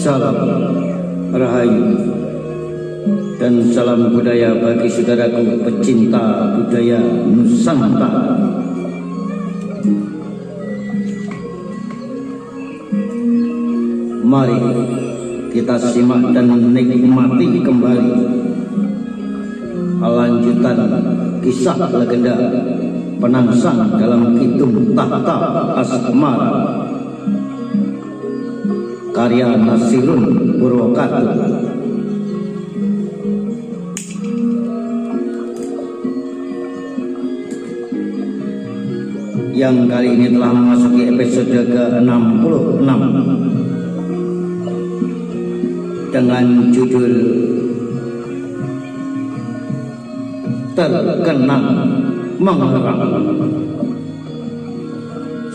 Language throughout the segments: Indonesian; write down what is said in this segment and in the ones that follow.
Salam Rahayu dan salam budaya bagi saudaraku pecinta budaya Nusantara. Mari kita simak dan menikmati kembali lanjutan kisah legenda Penangsang dalam Kidung Tahta Asmara karya Nasirun Purwokarto. Yang kali ini telah memasuki episode ke-66 dengan judul Terkenang Mengerang.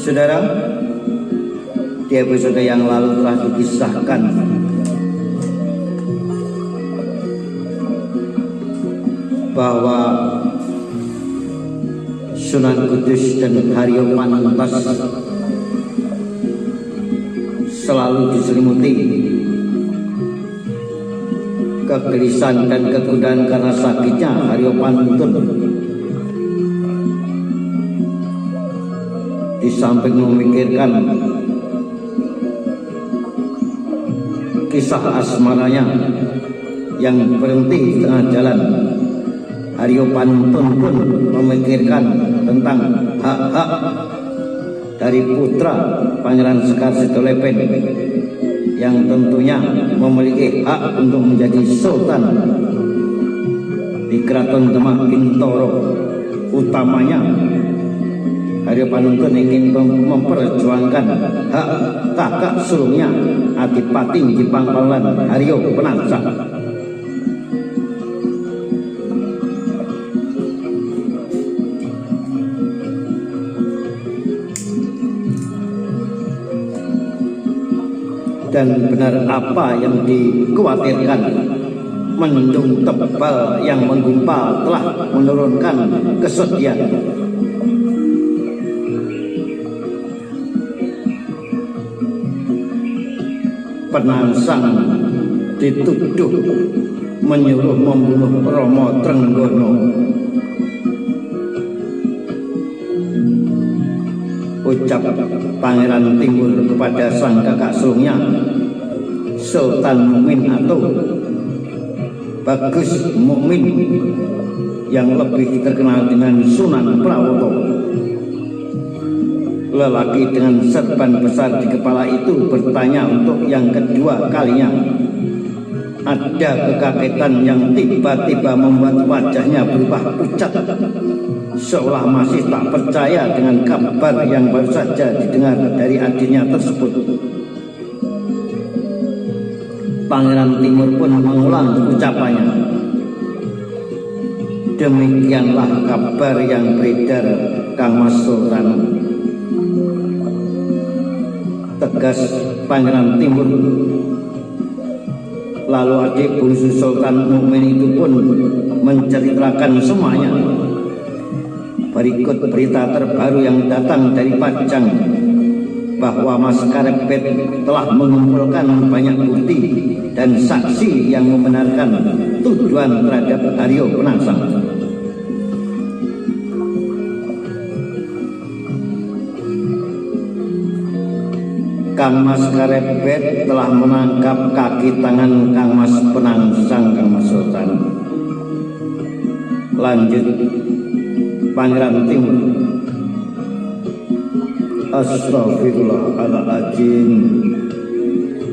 Saudara, di episode yang lalu telah dikisahkan bahwa Sunan Kudus dan Haryo Panentas selalu diselimuti kegelisahan dan kegundahan karena sakitnya Haryo Panentun. Di samping memikirkan kisah asmaranya yang berhenti di tengah jalan, Haryo Panentun pun memikirkan tentang hak-hak dari putra Pangeran Sekar Sitolepen yang tentunya memiliki hak untuk menjadi sultan di Keraton Demak Bintoro. Utamanya Haryo Panentun ingin memperjuangkan hak kakak sulungnya Adipati di Pangkalan Haryo Penangsang. Dan benar apa yang dikhawatirkan, mendung tebal yang menggumpal telah menurunkan kesedihan. Penangsang dituduh menyuruh membunuh Romo Trenggono. Ucap Pangeran Timur kepada sang kakak sulungnya Sultan Mukmin atau Bagus Mukmin yang lebih terkenal dengan Sunan Prawoto. Lelaki dengan serban besar di kepala itu bertanya untuk yang kedua kalinya. Ada kekagetan yang tiba-tiba membuat wajahnya berubah pucat, seolah masih tak percaya dengan kabar yang baru saja didengar dari adiknya tersebut. Pangeran Timur pun mengulang ucapannya. Demikianlah kabar yang beredar, Kang Mas Sultan, tegas Pangeran Timur. Lalu adik bungsu Sultan Mukmin itu pun menceritakan semuanya. Berikut berita terbaru yang datang dari Pajang bahwa Mas Karepet telah mengumpulkan banyak bukti dan saksi yang membenarkan tuduhan terhadap Haryo Penangsang. Kang Mas Karepet telah menangkap kaki tangan Kang Mas Penangsang, Kang Mas Sultan. Lanjut Pangeran Timur. Astagfirullahaladzim,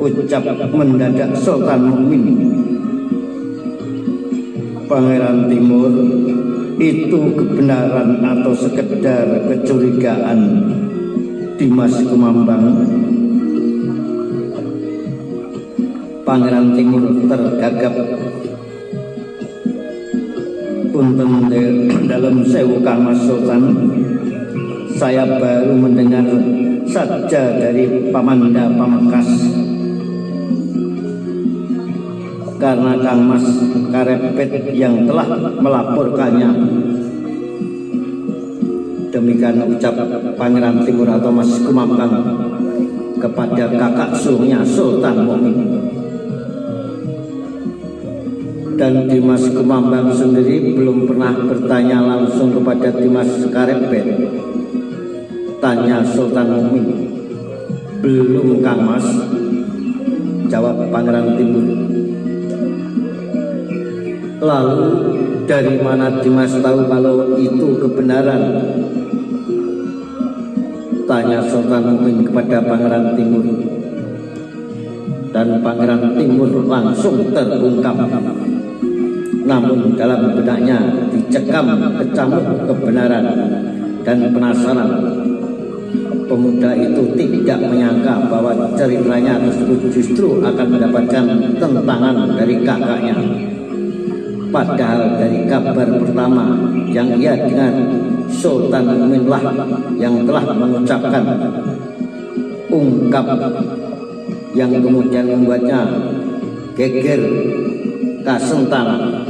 ucap mendadak Sultan Mukmin. Pangeran Timur, itu kebenaran atau sekedar kecurigaan Dimas Kumambang? Pangeran Timur tergagap. Punten dalam sewu Kang Mas Sultan, saya baru mendengar saja dari Pamanda Pamekasan karena Kang Mas Karepet yang telah melaporkannya. Demikian ucap Pangeran Timur atau Mas Kumambang kepada kakak sulungnya Sultan Mukmin. Dan Dimas Kumambang sendiri belum pernah bertanya langsung kepada Dimas Karepet. Tanya Sultan Mukmin, "Belum Kang Mas," jawab Pangeran Timur. Lalu dari mana Dimas tahu kalau itu kebenaran? Tanya Sultan Mukmin kepada Pangeran Timur. Dan Pangeran Timur langsung terbungkam. Namun dalam benaknya dicekam kecamuk kebenaran dan penasaran. Pemuda itu tidak menyangka bahwa ceritanya tersebut justru akan mendapatkan tentangan dari kakaknya. Padahal dari kabar pertama yang ia dengar, Sultan Mukmin lah yang telah mengucapkan ungkap yang kemudian membuatnya geger kasentang.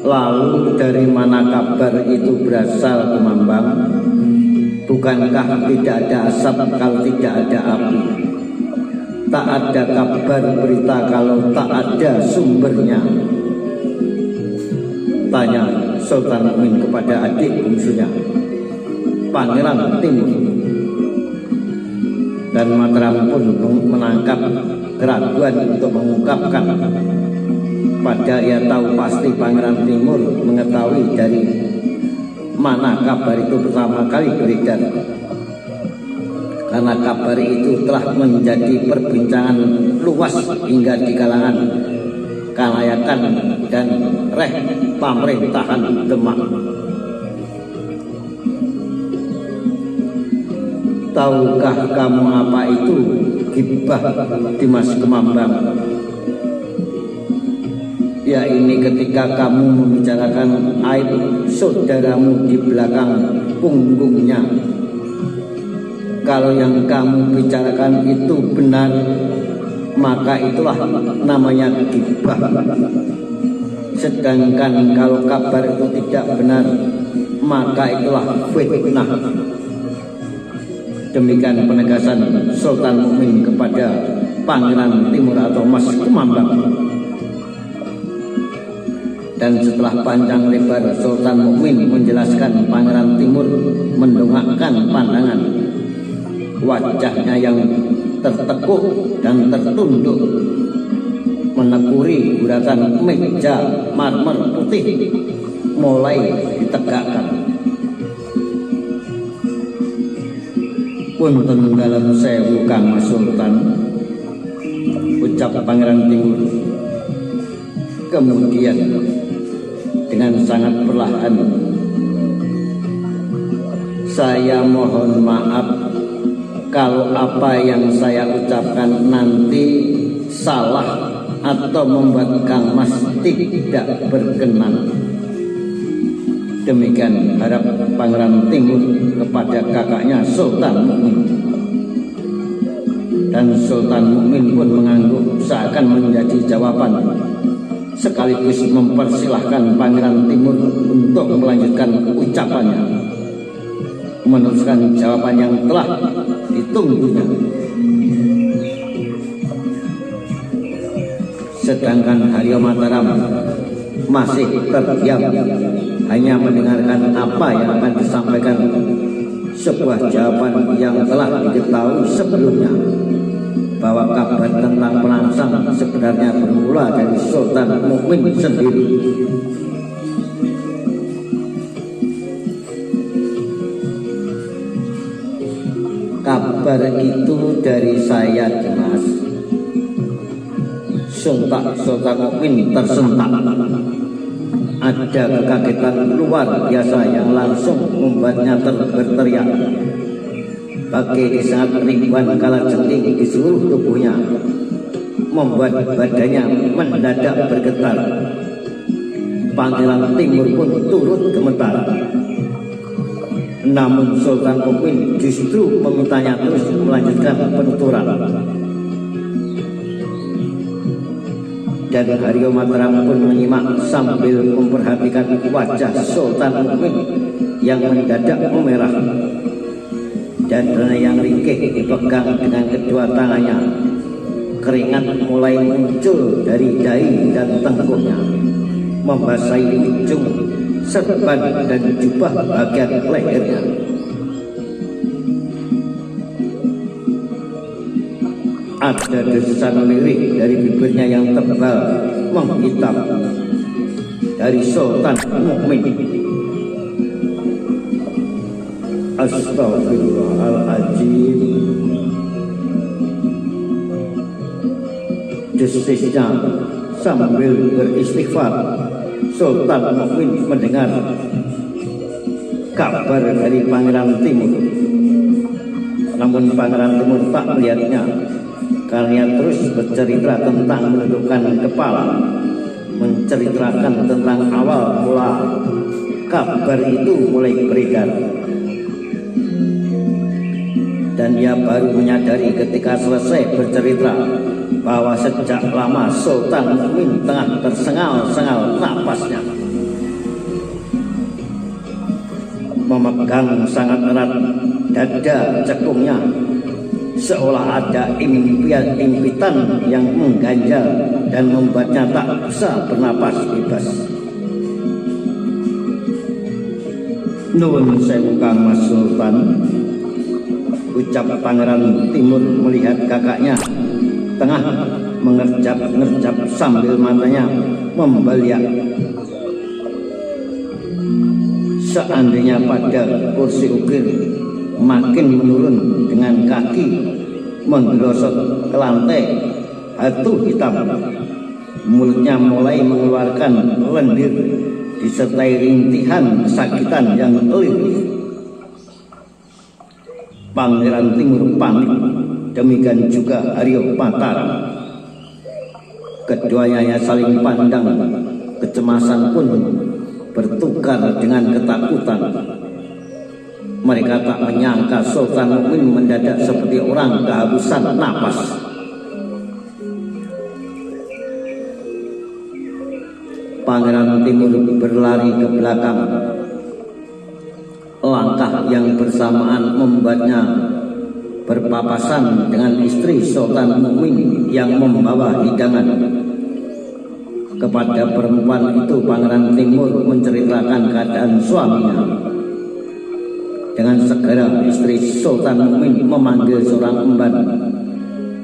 Lalu dari mana kabar itu berasal, Kumambang? Bukankah tidak ada asap kalau tidak ada api? Tak ada kabar berita kalau tak ada sumbernya. Tanya Sultan Mukmin kepada adik bungsunya, Pangeran Timur. Dan Mataram pun menangkap keraguan untuk mengungkapkan. Padahal ia tahu pasti Pangeran Timur mengetahui dari mana kabar itu pertama kali beredar. Karena kabar itu telah menjadi perbincangan luas hingga di kalangan kalayakan dan reh pemerintahan Demak. Tahukah kamu apa itu gibah, Dimas Kumambang? Ya, ini ketika kamu membicarakan aib saudaramu di belakang punggungnya. Kalau yang kamu bicarakan itu benar, maka itulah namanya gibah. Sedangkan kalau kabar itu tidak benar, maka itulah fitnah. Demikian penegasan Sultan Mukmin kepada Pangeran Timur atau Mas Kumambang. Dan setelah panjang lebar Sultan Mukmin menjelaskan, Pangeran Timur mendongakkan pandangan. Wajahnya yang tertekuk dan tertunduk menekuri guratan meja marmer putih mulai ditegakkan. Punten dalam sewu Kang Mas Sultan, ucap Pangeran Timur. Kemudian dengan sangat perlahan, "Saya mohon maaf kalau apa yang saya ucapkan nanti salah atau membuat Kang Mas tidak berkenan." Demikian harap Pangeran Timur kepada kakaknya Sultan Mukmin. Dan Sultan Mukmin pun mengangguk seakan menjadi jawaban, sekaligus mempersilahkan Pangeran Timur untuk melanjutkan ucapannya, meneruskan jawaban yang telah ditunggunya. Sedangkan Haryo Mataram masih terdiam, hanya mendengarkan apa yang akan disampaikan, sebuah jawaban yang telah diketahui sebelumnya, bahwa kabar tentang perangsang sebenarnya bermula dari Sultan Mukmin sendiri. Kabar itu dari saya, Dimas. Sultan Mukmin tersentak. Ada kekagetan luar biasa yang langsung membuatnya berteriak. Bagai di saat ribuan kalajengking di seluruh tubuhnya, membuat badannya mendadak bergetar. Pangeran Timur pun turut gemetar. Namun Sultan Mukmin justru memintanya terus melanjutkan penuturan. Dan Haryo Mataram pun menyimak sambil memperhatikan wajah Sultan Mukmin yang mendadak memerah. Dadanya yang ringkih dipegang dengan kedua tangannya. Keringat mulai muncul dari dahi dan tengkuknya, membasahi ujung serban dan jubah bagian lehernya. Ada desahan lirik dari bibirnya yang tebal menghitam dari Sultan Mukmin. Astagfirullahaladzim. Desisnya sambil beristighfar. Sultan Mukmin mendengar kabar dari Pangeran Timur, namun Pangeran Timur tak melihatnya karena terus bercerita tentang menundukkan kepala, menceritakan tentang awal mula kabar itu mulai beredar. Dan dia baru menyadari ketika selesai bercerita bahwa sejak lama Sultan Mukmin tengah tersengal-sengal napasnya, memegang sangat erat dada cekungnya, seolah ada impitan yang mengganjal dan membuatnya tak bisa bernapas bebas. Nuwun sewu Kang Mas Sultan, ucap Pangeran Timur melihat kakaknya tengah mengerjap-ngerjap sambil matanya membeliak. Seandainya pada kursi ukir makin menurun dengan kaki menggerosot ke lantai batu hitam, mulutnya mulai mengeluarkan lendir disertai rintihan kesakitan yang lirih. Pangeran Timur panik, demikian juga Aryo Mataram. Keduanya saling pandang, kecemasan pun bertukar dengan ketakutan. Mereka tak menyangka Sultan Mukmin mendadak seperti orang kehabisan napas. Pangeran Timur berlari ke belakang. Langkah yang bersamaan membuatnya berpapasan dengan istri Sultan Mukmin yang membawa hidangan. Kepada perempuan itu Pangeran Timur menceritakan keadaan suaminya. Dengan segera istri Sultan Mukmin memanggil seorang emban.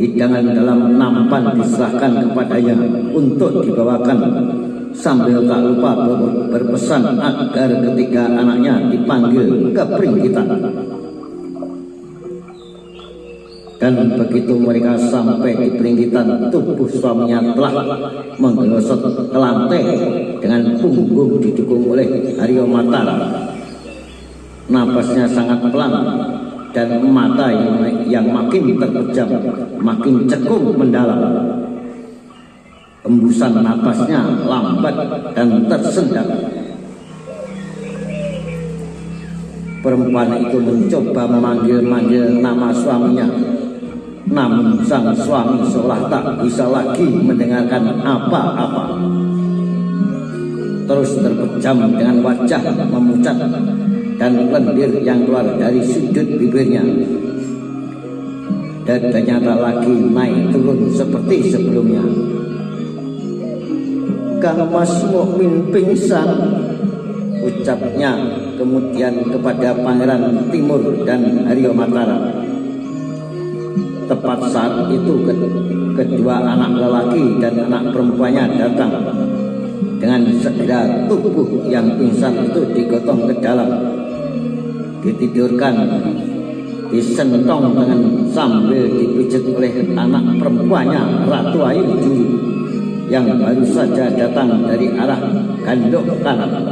Hidangan dalam nampan diserahkan kepadanya untuk dibawakan, sambil tak lupa berpesan agar ketiga anaknya dipanggil ke peringgitan. Dan begitu mereka sampai di peringgitan, tubuh suaminya telah menggelosot ke lantai dengan punggung didukung oleh Aryo Mataram. Napasnya sangat pelan dan mata yang makin terpejam, makin cekung mendalam. Embusan napasnya lambat dan tersendat. Perempuan itu mencoba memanggil-manggil nama suaminya, namun sang suami seolah tak bisa lagi mendengarkan apa-apa. Terus terpejam dengan wajah memucat dan lendir yang keluar dari sudut bibirnya. Dadanya tak lagi naik turun seperti sebelumnya. Kang Mas Mukmin pingsan, ucapnya kemudian kepada Pangeran Timur dan Aryo Mataram. Tepat saat itu kedua anak lelaki dan anak perempuannya datang. Dengan segera tubuh yang pingsan itu digotong ke dalam, ditidurkan, disentong dengan sambil dipijit oleh anak perempuannya Ratu Ayu Juru yang baru saja datang dari arah gandok kanan.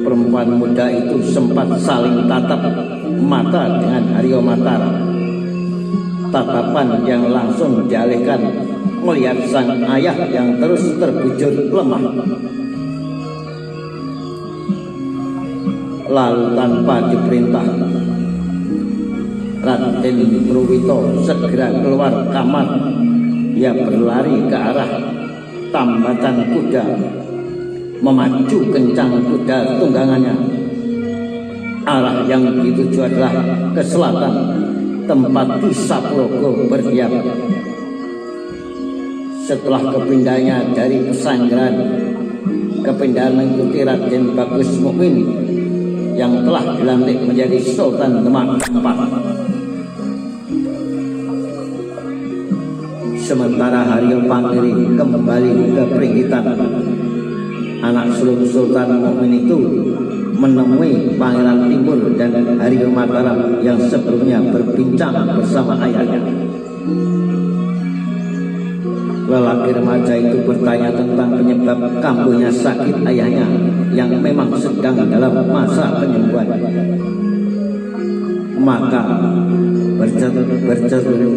Perempuan muda itu sempat saling tatap mata dengan Aryo Mataram. Tatapan yang langsung dialihkan melihat sang ayah yang terus terbujur lemah. Lalu tanpa diperintah, Raden Pruwito segera keluar kamar. Dia berlari ke arah tambatan kuda, memacu kencang kuda tunggangannya. Arah yang dituju adalah ke selatan, tempat Kisaplogo berdiam. Setelah kepindahannya dari pesanggeran, kepindahan mengikuti Raden Bagus Mukmin yang telah dilantik menjadi Sultan Demak keempat. Sementara Haryo Pangiri kembali ke Pringgitan, anak sulung Sultan Mukmin itu menemui Pangeran Timur dan Haryo Mataram yang sebelumnya berbincang bersama ayahnya. Lelaki remaja itu bertanya tentang penyebab kambuhnya sakit ayahnya yang memang sedang dalam masa penyembuhan. Maka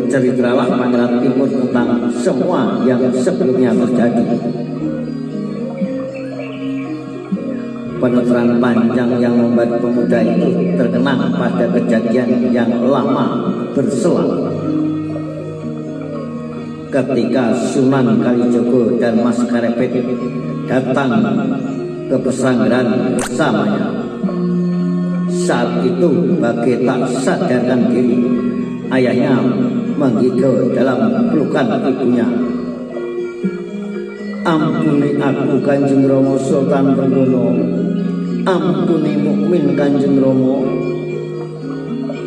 berceritalah Pangeran Timur tentang semua yang sebelumnya terjadi. Penuturan panjang yang membuat pemuda itu terkenang pada kejadian yang lama berselang. Ketika Sunan Kalijogo dan Mas Karepet datang ke pesanggeran bersamanya, saat itu Bage tak sadarkan diri, ayahnya menggigil dalam pelukan ibunya. Ampuni aku Kanjeng Rama Sultan Trenggono, ampuni Mukmin Kanjeng Rama.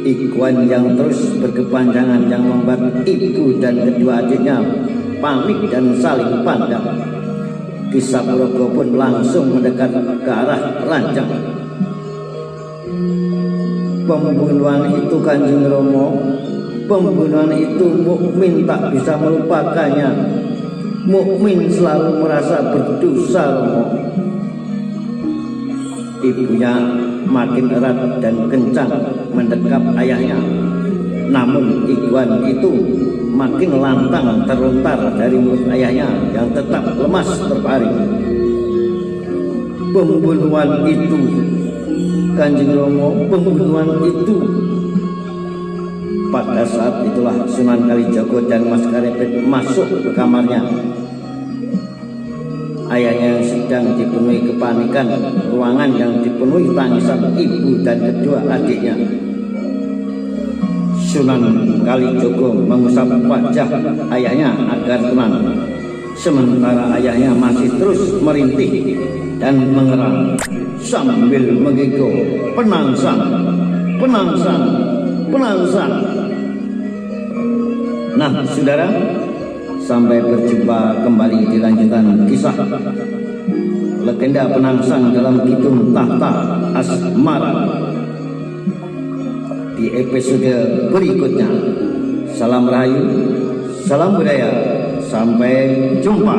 Ikuan yang terus berkepanjangan yang membuat ibu dan kedua adiknya panik dan saling pandang. Kisaplogo pun langsung mendekat ke arah ranjang. Pembunuhan itu Kanjeng Rama, pembunuhan itu Mukmin tak bisa melupakannya. Mukmin selalu merasa berdosa, Rama. Ibunya makin erat dan kencang mendekap ayahnya. Namun iguan itu makin lantang terlontar dari mulut ayahnya yang tetap lemas terbaring. Pembunuhan itu Kanjeng Rama, pembunuhan itu. Pada saat itulah Sunan Kalijogo dan Mas Karepet masuk ke kamarnya. Ayahnya yang sedang dipenuhi kepanikan, ruangan yang dipenuhi tangisan ibu dan kedua adiknya. Sunan Kalijogo mengusap wajah ayahnya agar tenang, sementara ayahnya masih terus merintih dan mengerang sambil menggigil, "Penangsang, penangsang, penangsang." Nah, saudara, sampai berjumpa kembali di lanjutan kisah legenda penangsang dalam Kidung Tahta Asmara di episode berikutnya. Salam Rahayu, salam budaya, sampai jumpa.